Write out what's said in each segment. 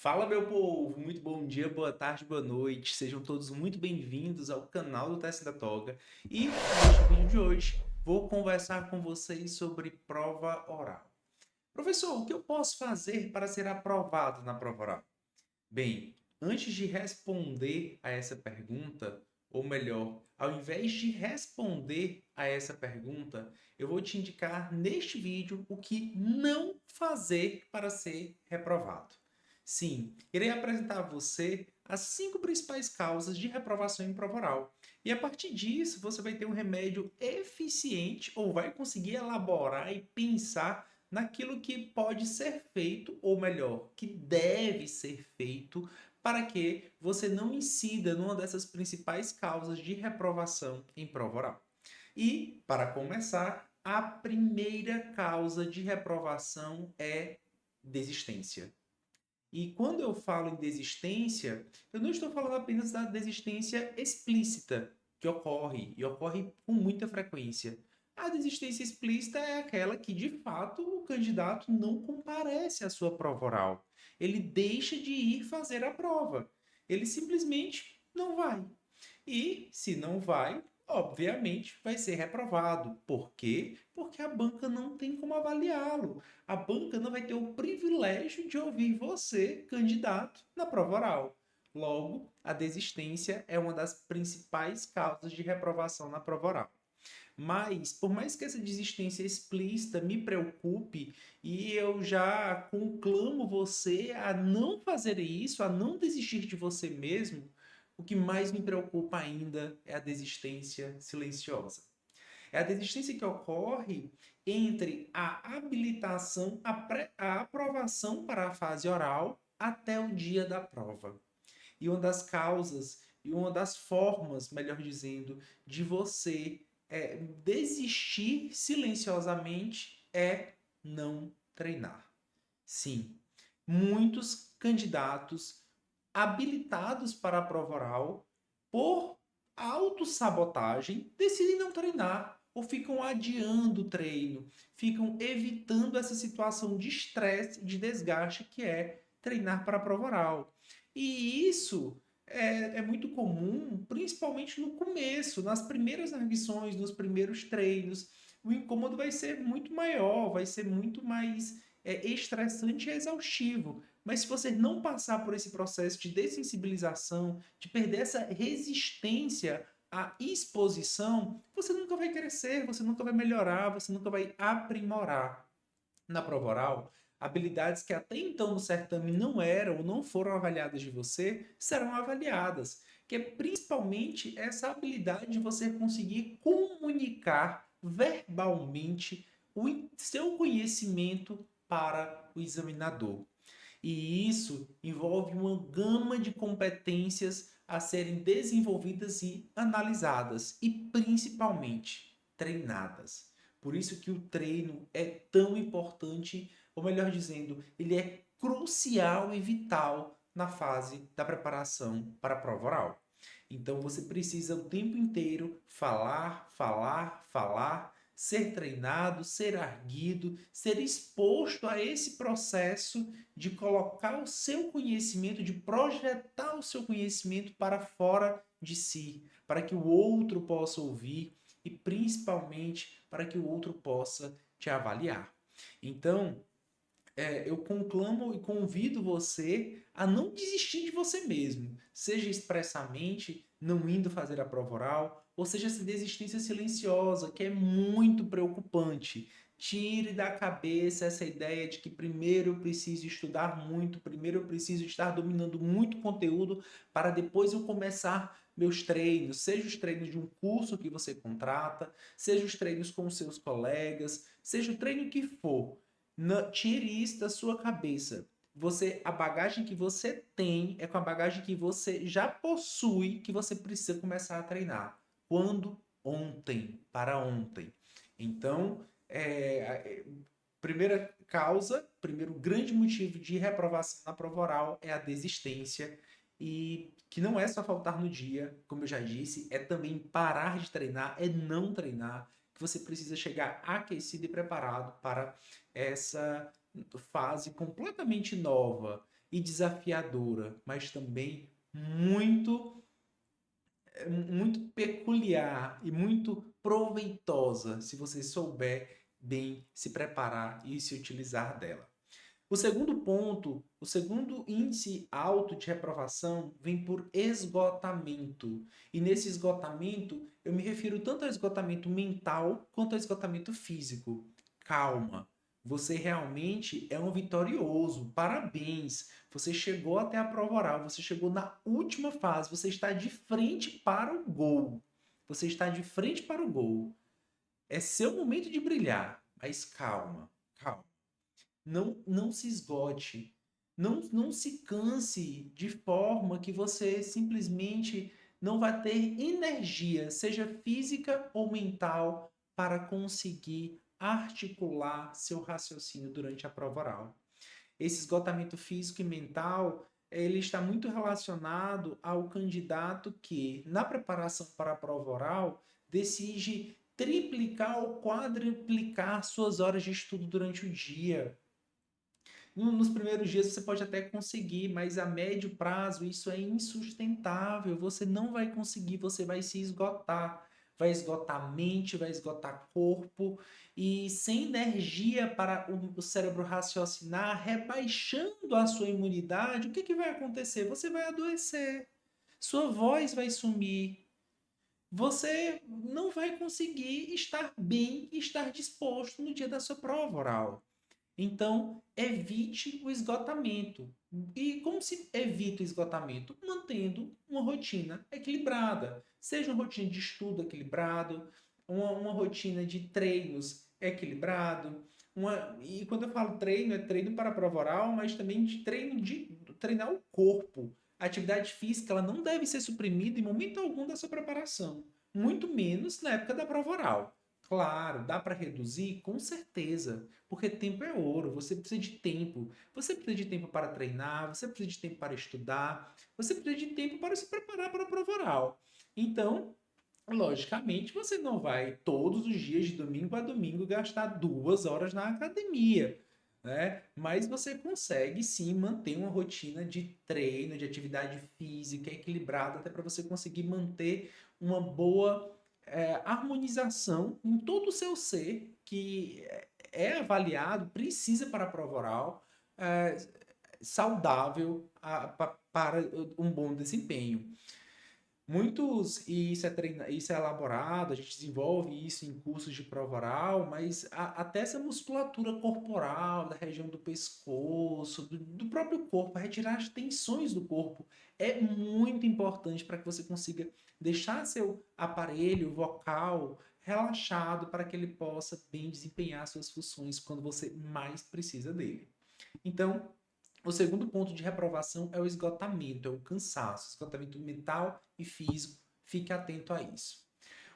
Fala, meu povo! Muito bom dia, boa tarde, boa noite. Sejam todos muito bem-vindos ao canal do Teste da Toga. E neste vídeo de hoje vou conversar com vocês sobre prova oral. Professor, o que eu posso fazer para ser aprovado na prova oral? Bem, antes de responder a essa pergunta, ou melhor, ao invés de responder a essa pergunta, eu vou te indicar neste vídeo o que não fazer para ser reprovado. Sim, irei apresentar a você as 5 principais causas de reprovação em prova oral. E a partir disso, você vai ter um remédio eficiente ou vai conseguir elaborar e pensar naquilo que pode ser feito, ou melhor, que deve ser feito, para que você não incida numa dessas principais causas de reprovação em prova oral. E, para começar, a primeira causa de reprovação é desistência. E quando eu falo em desistência, eu não estou falando apenas da desistência explícita, que ocorre, e ocorre com muita frequência. A desistência explícita é aquela que, de fato, o candidato não comparece à sua prova oral. Ele deixa de ir fazer a prova. Ele simplesmente não vai. E, se não vai, obviamente vai ser reprovado. Por quê? Porque a banca não tem como avaliá-lo. A banca não vai ter o privilégio de ouvir você, candidato, na prova oral. Logo, a desistência é uma das principais causas de reprovação na prova oral. Mas, por mais que essa desistência explícita me preocupe e eu já conclamo você a não fazer isso, a não desistir de você mesmo, o que mais me preocupa ainda é a desistência silenciosa. É a desistência que ocorre entre a habilitação, a aprovação para a fase oral até o dia da prova. E uma das causas e uma das formas, melhor dizendo, de você desistir silenciosamente é não treinar. Sim, muitos candidatos habilitados para a prova oral, por autossabotagem, decidem não treinar ou ficam adiando o treino, ficam evitando essa situação de estresse, de desgaste que é treinar para a prova oral. E isso é muito comum, principalmente no começo, nas primeiras arguições, nos primeiros treinos. O incômodo vai ser muito maior, vai ser muito mais estressante e exaustivo. Mas se você não passar por esse processo de dessensibilização, de perder essa resistência à exposição, você nunca vai crescer, você nunca vai melhorar, você nunca vai aprimorar. Na prova oral, habilidades que até então no certame não eram ou não foram avaliadas de você, serão avaliadas, que é principalmente essa habilidade de você conseguir comunicar verbalmente o seu conhecimento para o examinador. E isso envolve uma gama de competências a serem desenvolvidas e analisadas, e principalmente treinadas. Por isso que o treino é tão importante, ou melhor dizendo, ele é crucial e vital na fase da preparação para a prova oral. Então você precisa o tempo inteiro falar, falar, falar, ser treinado, ser arguido, ser exposto a esse processo de colocar o seu conhecimento, de projetar o seu conhecimento para fora de si, para que o outro possa ouvir e principalmente para que o outro possa te avaliar. Então, eu conclamo e convido você a não desistir de você mesmo, seja expressamente não indo fazer a prova oral, ou seja essa desistência silenciosa, que é muito preocupante. Tire da cabeça essa ideia de que primeiro eu preciso estudar muito, primeiro eu preciso estar dominando muito conteúdo para depois eu começar meus treinos, seja os treinos de um curso que você contrata, seja os treinos com os seus colegas, seja o treino que for. Tire isso da sua cabeça. A bagagem que você tem é com a bagagem que você já possui, que você precisa começar a treinar. Quando? Ontem, para ontem. Então, primeira causa, primeiro grande motivo de reprovação na prova oral é a desistência. E que não é só faltar no dia, como eu já disse, é também parar de treinar, é não treinar, que você precisa chegar aquecido e preparado para essa fase completamente nova. e desafiadora, mas também muito peculiar e muito proveitosa se você souber bem se preparar e se utilizar dela. O segundo ponto, o segundo índice alto de reprovação vem por esgotamento. E nesse esgotamento, eu me refiro tanto ao esgotamento mental quanto ao esgotamento físico. Calma, você realmente é um vitorioso. Parabéns! Você chegou até a prova oral, você chegou na última fase, você está de frente para o gol. Você está de frente para o gol. É seu momento de brilhar, mas calma, calma. Não se esgote. Não se canse de forma que você simplesmente não vai ter energia, seja física ou mental, para conseguir articular seu raciocínio durante a prova oral. Esse esgotamento físico e mental, ele está muito relacionado ao candidato que, na preparação para a prova oral, decide triplicar ou quadruplicar suas horas de estudo durante o dia. Nos primeiros dias você pode até conseguir, mas a médio prazo isso é insustentável. Você não vai conseguir, você vai se esgotar. Vai esgotar a mente, vai esgotar corpo, e sem energia para o cérebro raciocinar, rebaixando a sua imunidade, o que, que vai acontecer? Você vai adoecer, sua voz vai sumir, você não vai conseguir estar bem e estar disposto no dia da sua prova oral. Então, evite o esgotamento. E como se evita o esgotamento? Mantendo uma rotina equilibrada. Seja uma rotina de estudo equilibrado, uma rotina de treinos equilibrado. E quando eu falo treino, é treino para a prova oral, mas também de treinar o corpo. A atividade física ela não deve ser suprimida em momento algum da sua preparação. Muito menos na época da prova oral. Claro, dá para reduzir? Com certeza, porque tempo é ouro, você precisa de tempo. Você precisa de tempo para treinar, você precisa de tempo para estudar, você precisa de tempo para se preparar para a prova oral. Então, logicamente, você não vai todos os dias, de domingo a domingo, gastar 2 horas na academia, né? Mas você consegue sim manter uma rotina de treino, de atividade física equilibrada, até para você conseguir manter uma boa harmonização em todo o seu ser, que é avaliado, precisa para a prova oral, é, saudável para um bom desempenho. E isso é elaborado, a gente desenvolve isso em cursos de prova oral, mas até essa musculatura corporal, da região do pescoço, do próprio corpo, retirar as tensões do corpo, é muito importante para que você consiga deixar seu aparelho vocal relaxado para que ele possa bem desempenhar suas funções quando você mais precisa dele. Então, o segundo ponto de reprovação é o esgotamento, é o cansaço, esgotamento mental e físico. Fique atento a isso.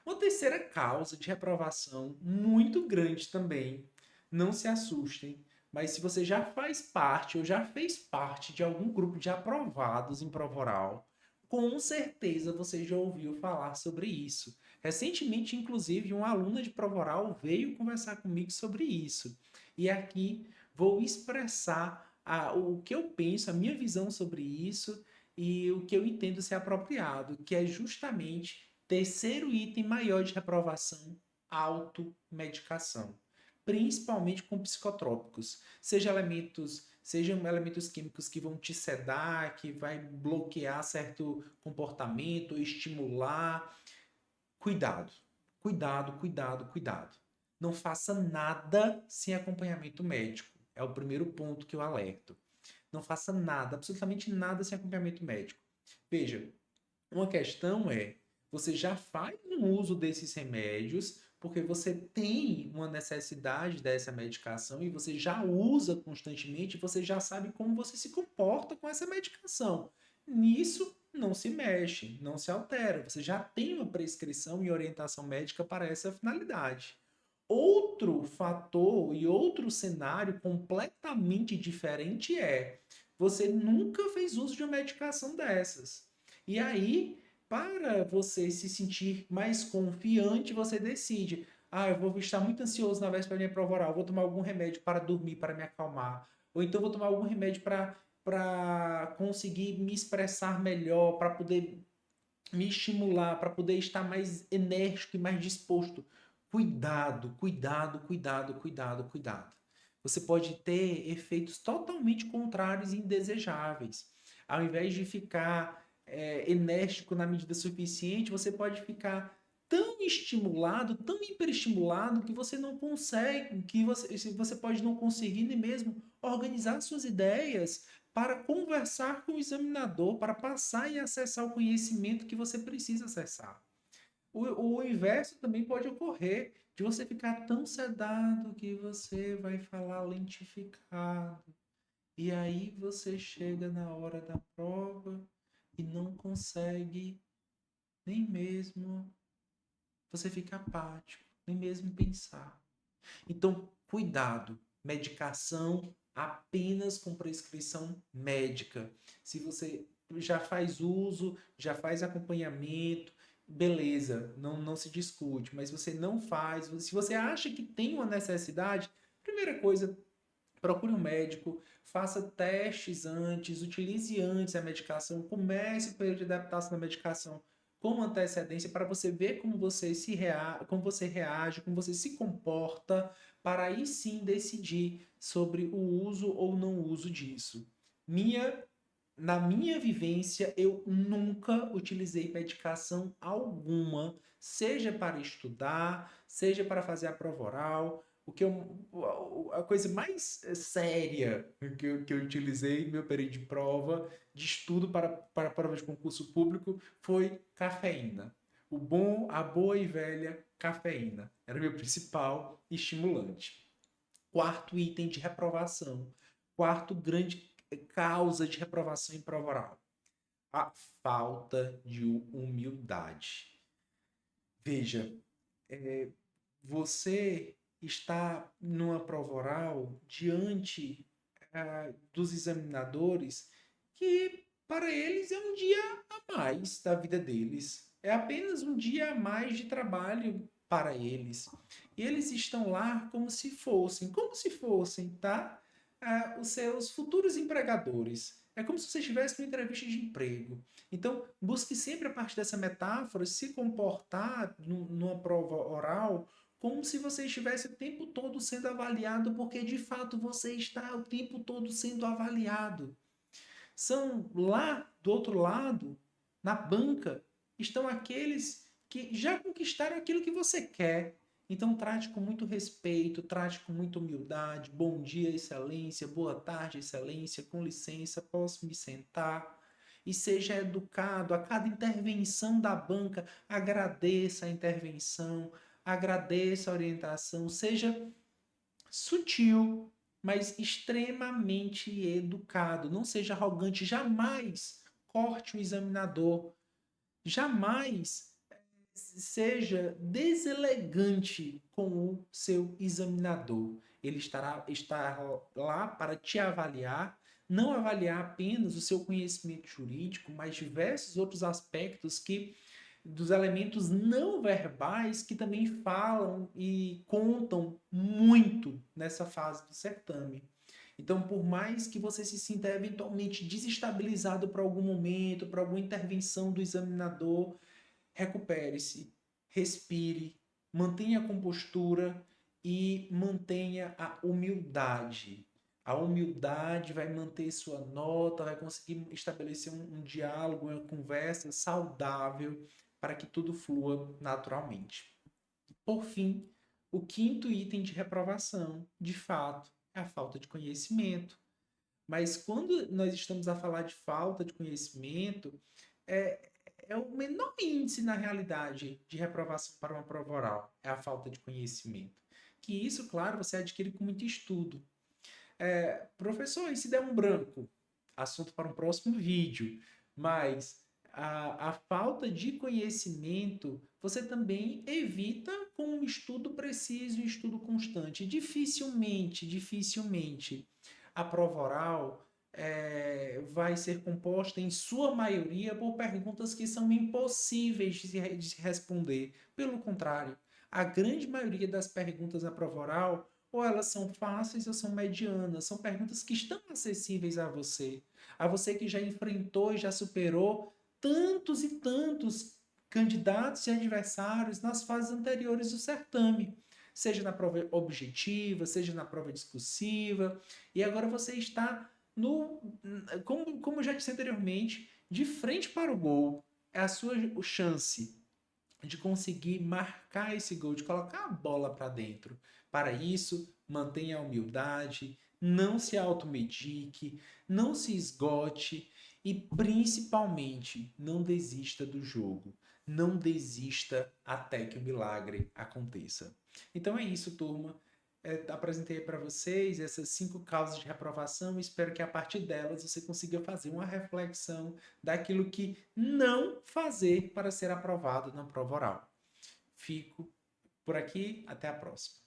Uma terceira causa de reprovação, muito grande também, não se assustem, mas se você já faz parte ou já fez parte de algum grupo de aprovados em prova oral, com certeza você já ouviu falar sobre isso. Recentemente, inclusive, uma aluna de prova oral veio conversar comigo sobre isso. E aqui vou expressar o que eu penso, a minha visão sobre isso e o que eu entendo ser apropriado, que é justamente terceiro item maior de reprovação, automedicação, principalmente com psicotrópicos, sejam elementos químicos que vão te sedar, que vai bloquear certo comportamento, estimular. Cuidado, cuidado, cuidado, cuidado. Não faça nada sem acompanhamento médico. É o primeiro ponto que eu alerto. Não faça nada, absolutamente nada sem acompanhamento médico. Veja, uma questão é, você já faz um uso desses remédios porque você tem uma necessidade dessa medicação e você já usa constantemente, você já sabe como você se comporta com essa medicação. Nisso não se mexe, não se altera. Você já tem uma prescrição e orientação médica para essa finalidade. Outro fator e outro cenário completamente diferente é você nunca fez uso de uma medicação dessas. E aí, para você se sentir mais confiante, você decide: ah, eu vou estar muito ansioso na véspera da minha prova oral, vou tomar algum remédio para dormir, para me acalmar. Ou então vou tomar algum remédio para conseguir me expressar melhor, para poder me estimular, para poder estar mais enérgico e mais disposto. Cuidado, cuidado, cuidado, cuidado, cuidado. Você pode ter efeitos totalmente contrários e indesejáveis. Ao invés de ficar enérgico na medida suficiente, você pode ficar tão estimulado, tão hiperestimulado, que você não consegue, que você pode não conseguir nem mesmo organizar suas ideias para conversar com o examinador, para passar e acessar o conhecimento que você precisa acessar. O inverso também pode ocorrer, de você ficar tão sedado que você vai falar lentificado. E aí você chega na hora da prova e não consegue nem mesmo, você fica apático, nem mesmo pensar. Então, cuidado, medicação apenas com prescrição médica. Se você já faz uso, já faz acompanhamento, beleza, não se discute, mas você não faz, se você acha que tem uma necessidade, primeira coisa, procure um médico, faça testes antes, utilize antes a medicação, comece o período de adaptação da medicação com antecedência para você ver como você como você reage, como você se comporta, para aí sim decidir sobre o uso ou não uso disso. Minha Na minha vivência, eu nunca utilizei medicação alguma, seja para estudar, seja para fazer a prova oral. A coisa mais séria que eu utilizei no meu período de prova, de estudo para prova de concurso público, foi cafeína. A boa e velha cafeína. Era o meu principal estimulante. Quarto item de reprovação. Quarto grande causa de reprovação em prova oral. A falta de humildade. Veja, você está numa prova oral diante dos examinadores que para eles é um dia a mais da vida deles. É apenas um dia a mais de trabalho para eles. E eles estão lá como se fossem, tá? Os seus futuros empregadores. É como se você estivesse numa entrevista de emprego. Então, busque sempre, a partir dessa metáfora, se comportar numa prova oral como se você estivesse o tempo todo sendo avaliado, porque de fato você está o tempo todo sendo avaliado. São lá do outro lado, na banca, estão aqueles que já conquistaram aquilo que você quer. Então trate com muito respeito, trate com muita humildade. Bom dia, excelência. Boa tarde, excelência. Com licença, posso me sentar? E seja educado a cada intervenção da banca. Agradeça a intervenção, agradeça a orientação. Seja sutil, mas extremamente educado. Não seja arrogante. Jamais corte o examinador. Jamais seja deselegante com o seu examinador. Ele estará lá para te avaliar, não avaliar apenas o seu conhecimento jurídico, mas diversos outros aspectos dos elementos não verbais que também falam e contam muito nessa fase do certame. Então, por mais que você se sinta eventualmente desestabilizado por algum momento, por alguma intervenção do examinador, recupere-se, respire, mantenha a compostura e mantenha a humildade. A humildade vai manter sua nota, vai conseguir estabelecer um diálogo, uma conversa saudável para que tudo flua naturalmente. Por fim, o quinto item de reprovação, de fato, é a falta de conhecimento. Mas quando nós estamos a falar de falta de conhecimento, é, é o menor índice na realidade de reprovação para uma prova oral, é a falta de conhecimento. Que isso, claro, você adquire com muito estudo. Professor, e se der um branco? Assunto para um próximo vídeo. Mas a falta de conhecimento você também evita com um estudo preciso e estudo constante. Dificilmente a prova oral vai ser composta, em sua maioria, por perguntas que são impossíveis de se responder. Pelo contrário, a grande maioria das perguntas na prova oral ou elas são fáceis ou são medianas. São perguntas que estão acessíveis a você que já enfrentou e já superou tantos e tantos candidatos e adversários nas fases anteriores do certame, seja na prova objetiva, seja na prova discursiva, e agora você está no, como eu já disse anteriormente, de frente para o gol. É a sua chance de conseguir marcar esse gol, de colocar a bola para dentro. Para isso, mantenha a humildade, não se automedique, não se esgote e principalmente não desista do jogo. Não desista até que o milagre aconteça. Então é isso, turma. Apresentei para vocês essas 5 causas de reprovação e espero que a partir delas você consiga fazer uma reflexão daquilo que não fazer para ser aprovado na prova oral. Fico por aqui, até a próxima.